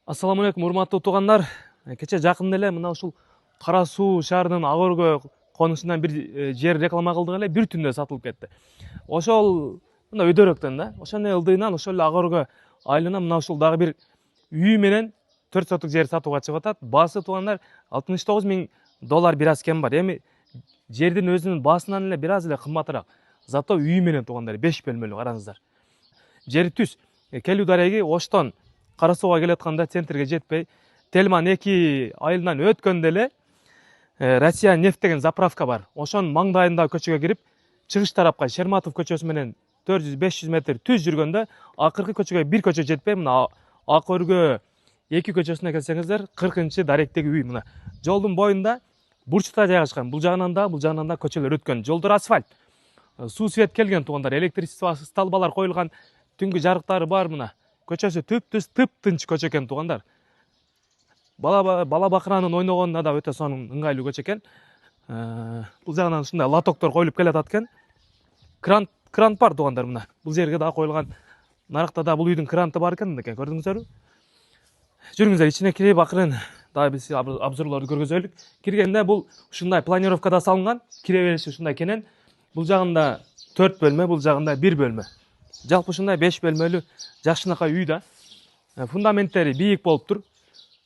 Ассаламу алейкум, урматтуу туугандар. Кече жакында эле мына ушул Кара Суу шаарынын ак өргө конушунан бир жер реклама кылдык эле, бир түндө сатылып кетти. Ошол мына өйдөрөктөн да, ошонун ылдыйынан ошол эле ак өргө айылына мына ушул дагы бир үй менен 4 соток жер сатууга чыгып атат. Баасы туугандар $69.000 бир аз кем бар. Эми жердин өзүнүн баасынан эле бир аз эле кымбатыраак. Зато үй менен туугандар 5 бөлмөлүү, караңыздар. Жери түз. Келүү дареги Оштон Кара Сууга келатканда центрге жетпей, Тельман 2 айылынан өткөндө эле Россия нефть деген заправка бар. Ошонун маңдайындагы көчөгө кирип, чыгыш тарапка Шерматов көчөсү менен 400-500 метр түз жүргөндө, акыркы көчөгө бир көчө жетпей, мына ак өргө 2 көчөсүнө келсеңиздер, 40-даректеги үй мына. Жолдун боюнда бурчта жайгашкан. Бул жагынан да көчөлөр өткөн. Жолдор асфальт. Суу свет келген туугандар, электричество столбалар коюлган, түнгү жарыктары бар мына. Көчөсү тып-тынч көчө экен туугандар. Бала бакыранын ойногонуна да өтө сонун ыңгайлуу көчө экен. Бул жагынан ушундай лотоктор коюлуп келатат экен. Кран бар туугандар мына. Бул жерге да коюлган. Наракта да бул үйдүн кранты бар экен, көрдүңүздөрбү? Жүрүңүздөр ичине кирип акырын дагы биз обзорлорду көргөзөлүк. Киргенде бул ушундай планировкада салынган, кире бериши ушундай кенен. Бул жагында 4 бөлмө, бул жагында 1 бөлмө. Жалпы ушундай 5 бөлмөлүү жакшынакай үй да. Фундаменттери бийик болуптур.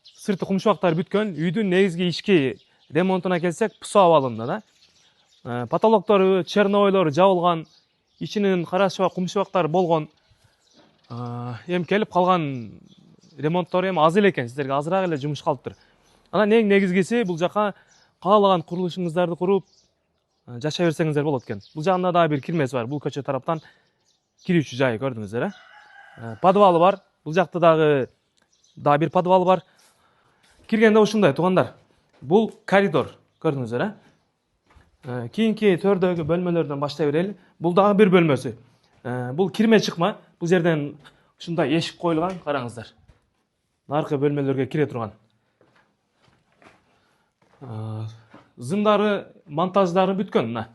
Сырты кумшубактар бүткөн. Үйдүн негизги ички ремонтуна келсек, пусо абалында да. Потолоктору, черновойлору жабылган, ичинин карашыбак кумшубактары болгон. Эми келип калган ремонттор эми аз эле экен, сиздерге азыраак эле жумуш калыптыр. Анан эң негизгиси бул жака каалаган курулушуңуздарды куруп жашай берсеңиздер болот экен. Бул жагында дагы бир кирмеси бар. Бул көчө тараптан кирүүчү жайы көрдүңүздөр, подвалы бар. Бул жакта дагы бир подвалы бар. Киргенде ушундай туугандар. Бул коридор көрдүңүздөр, Кийинки төрдөгү бөлмөлөрдөн баштай берели. Бул дагы бир бөлмөсү. Бул кирме чыкма. Бул жерден ушундай эшик коюлган, караңыздар. Наркы бөлмөлөргө кире турган. Зымдары, монтаждары бүткөн мына.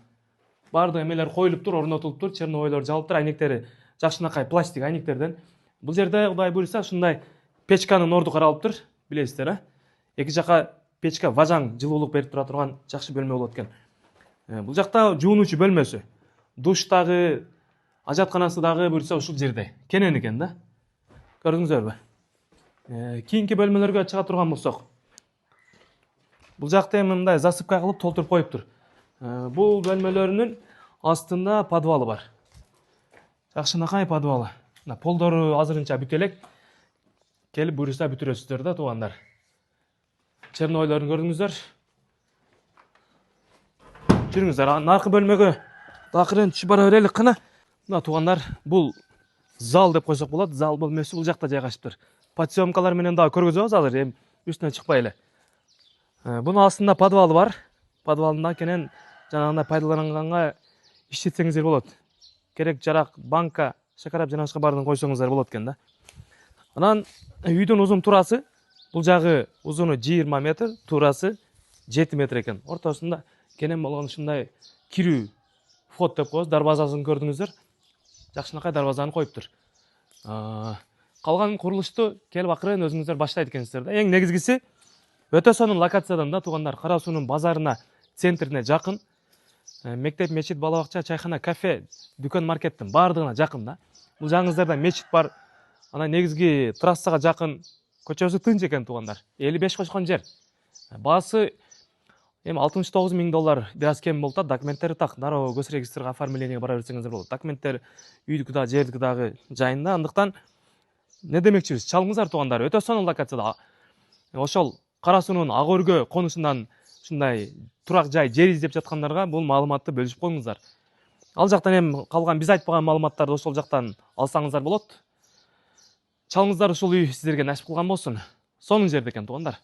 Бардык эмелер коюлуптур, орнотулуптур, черновойлор жабылыптыр, айнектери жакшынакай пластик айнектерден. Бул жерде Кудай буйруса ушундай печканын орду каралыптыр, билесиздер, Эки жака печка важаң жылуулук берип тура турган жакшы бөлмө болот экен. Бул жакта жуунуучу бөлмөсү, душ дагы, ажатканасы дагы буйруса ушул жерде. Кенен экен да. Көрдүңүздөрбү? Кийинки бөлмөлөргө чыга турган болсок, бул жакта эми мындай засыпка кылып толтуруп коюптур. Бул бөлмөлөрүнүн астында подвалы бар. Жакшынакай подвалы. Полдору азырынча бүт элек. Келип буйруса бүтүрөсүздөр да туугандар. Черновойлорун көрдүңүздөр. Жүрүңүздөр, наркы бөлмөгө акырын түшүп бара берели кына. Мына туугандар, бул зал деп койсок болот. Зал бөлмөсү бул жакта жайгашыптыр. Подсъемкалар менен дагы көргөзөбүз азыр, эми үстүнө чыкпай эле. Бунун астында подвалы бар. Подвалында кенен жанагындай пайдаланганга иштетсеңиздер болот. Керек жарак, банка, шакарап жана башка баарын койсоңуздар болот экен да. Анан үйдүн узун турасы, бул жагы узуну 20 метр, турасы 7 метр экен. Ортосунда кенен болгон ушундай кирүү вход деп коебуз, дарбазасын көрдүңүздөр. Жакшынакай дарбазаны коюптур. Калган курулушту келип акырын өзүңүздөр баштайт экенсиздер да. Эң негизгиси өтө сонун локациядан да туугандар, Кара Суунун базарына, центрине жакын. Мектеп, мечит, бала бакча, чайхана, кафе, дүкөн, маркеттин баардыгына жакын да. Бул жаңыңыздарда мечит бар. Анан негизги трассага жакын, көчөсү тынч экен туугандар. 55 кошкон жер. Баасы эми $69.000 бир аз кем болуп, документтери так, дароо госрегистрге оформлениеге бара берсеңиздер болот. Документтер үйдүкү да, жердики дагы жайында. Андыктан не демекчибиз? Чалыңыздар туугандар, өтө сонун локацияда. Ошол Кара Суунун ак өргө конушунан ушундай турак жай жер издеп жаткандарга бул маалыматты бөлүшүп коюңуздар. Ал жактан эми калган биз айтпаган маалыматтарды ошол жактан алсаңыздар болот. Чалыңыздар, ушул үй сиздерге насип кылган болсун. Сонун жерде экен туугандар.